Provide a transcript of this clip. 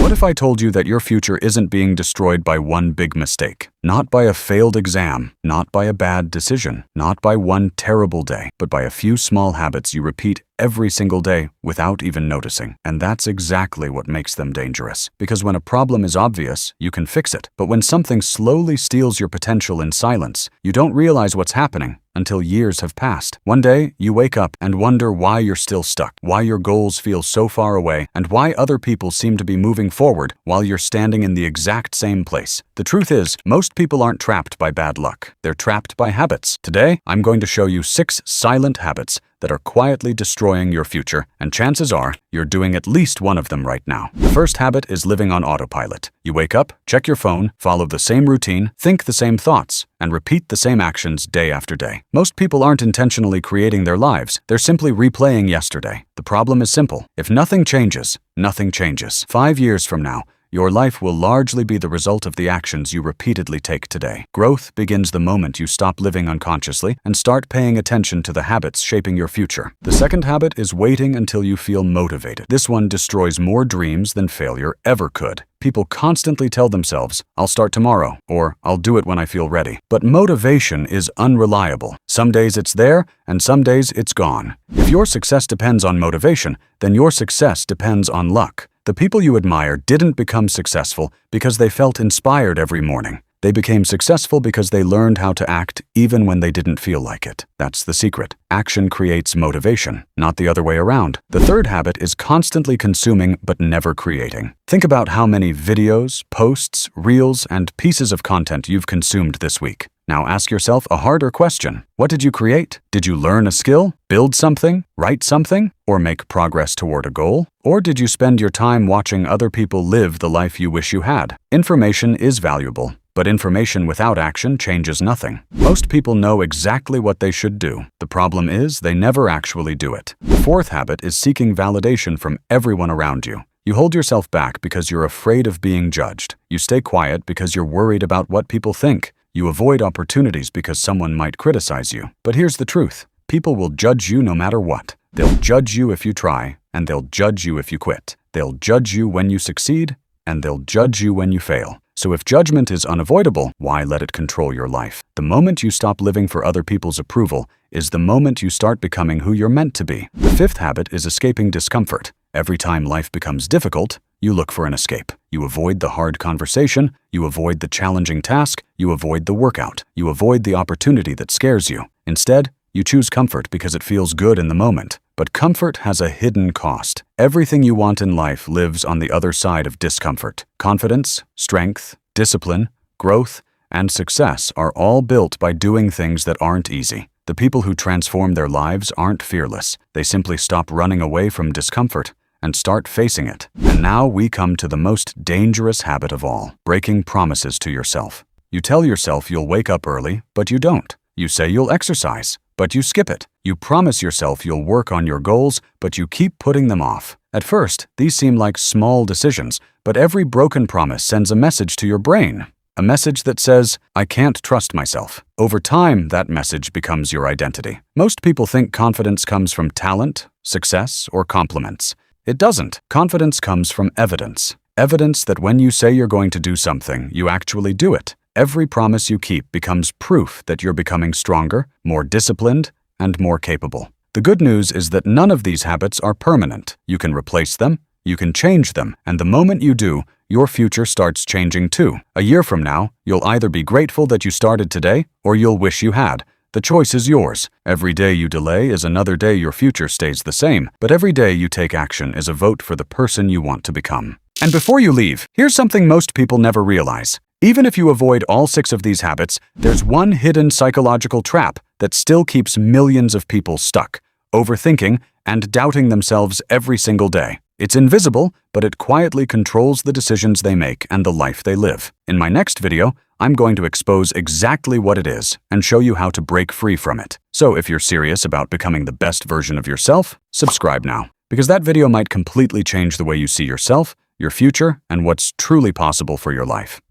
What if I told you that your future isn't being destroyed by one big mistake? Not by a failed exam, not by a bad decision, not by one terrible day, but by a few small habits you repeat every single day without even noticing. And that's exactly what makes them dangerous. Because when a problem is obvious, you can fix it. But when something slowly steals your potential in silence, you don't realize what's happening until years have passed. One day, you wake up and wonder why you're still stuck, why your goals feel so far away, and why other people seem to be moving forward while you're standing in the exact same place. The truth is, most people aren't trapped by bad luck. They're trapped by habits. Today, I'm going to show you 6 silent habits that are quietly destroying your future, and chances are you're doing at least one of them right now. The first habit is living on autopilot. You wake up, check your phone, follow the same routine, think the same thoughts, and repeat the same actions day after day. Most people aren't intentionally creating their lives. They're simply replaying yesterday. The problem is simple. If nothing changes, nothing changes. 5 years from now, your life will largely be the result of the actions you repeatedly take today. Growth begins the moment you stop living unconsciously and start paying attention to the habits shaping your future. The second habit is waiting until you feel motivated. This one destroys more dreams than failure ever could. People constantly tell themselves, "I'll start tomorrow," or "I'll do it when I feel ready." But motivation is unreliable. Some days it's there, and some days it's gone. If your success depends on motivation, then your success depends on luck. The people you admire didn't become successful because they felt inspired every morning. They became successful because they learned how to act even when they didn't feel like it. That's the secret. Action creates motivation, not the other way around. The third habit is constantly consuming but never creating. Think about how many videos, posts, reels, and pieces of content you've consumed this week. Now ask yourself a harder question. What did you create? Did you learn a skill, build something, write something, or make progress toward a goal? Or did you spend your time watching other people live the life you wish you had? Information is valuable, but information without action changes nothing. Most people know exactly what they should do. The problem is they never actually do it. The fourth habit is seeking validation from everyone around you. You hold yourself back because you're afraid of being judged. You stay quiet because you're worried about what people think. You avoid opportunities because someone might criticize you. But here's the truth. People will judge you no matter what. They'll judge you if you try, and they'll judge you if you quit. They'll judge you when you succeed, and they'll judge you when you fail. So if judgment is unavoidable, why let it control your life? The moment you stop living for other people's approval is the moment you start becoming who you're meant to be. The fifth habit is escaping discomfort. Every time life becomes difficult, you look for an escape. You avoid the hard conversation, you avoid the challenging task, you avoid the workout, you avoid the opportunity that scares you. Instead, you choose comfort because it feels good in the moment. But comfort has a hidden cost. Everything you want in life lives on the other side of discomfort. Confidence, strength, discipline, growth, and success are all built by doing things that aren't easy. The people who transform their lives aren't fearless. They simply stop running away from discomfort and start facing it. And now we come to the most dangerous habit of all, breaking promises to yourself. You tell yourself you'll wake up early, but you don't. You say you'll exercise, but you skip it. You promise yourself you'll work on your goals, but you keep putting them off. At first, these seem like small decisions, but every broken promise sends a message to your brain. A message that says, "I can't trust myself." Over time, that message becomes your identity. Most people think confidence comes from talent, success, or compliments. It doesn't. Confidence comes from evidence. Evidence that when you say you're going to do something, you actually do it. Every promise you keep becomes proof that you're becoming stronger, more disciplined, and more capable. The good news is that none of these habits are permanent. You can replace them, you can change them, and the moment you do, your future starts changing too. A year from now, you'll either be grateful that you started today, or you'll wish you had. The choice is yours. Every day you delay is another day your future stays the same, but every day you take action is a vote for the person you want to become. And before you leave, here's something most people never realize. Even if you avoid all 6 of these habits, there's one hidden psychological trap that still keeps millions of people stuck, overthinking and doubting themselves every single day. It's invisible, but it quietly controls the decisions they make and the life they live. In my next video, I'm going to expose exactly what it is and show you how to break free from it. So if you're serious about becoming the best version of yourself, subscribe now, because that video might completely change the way you see yourself, your future, and what's truly possible for your life.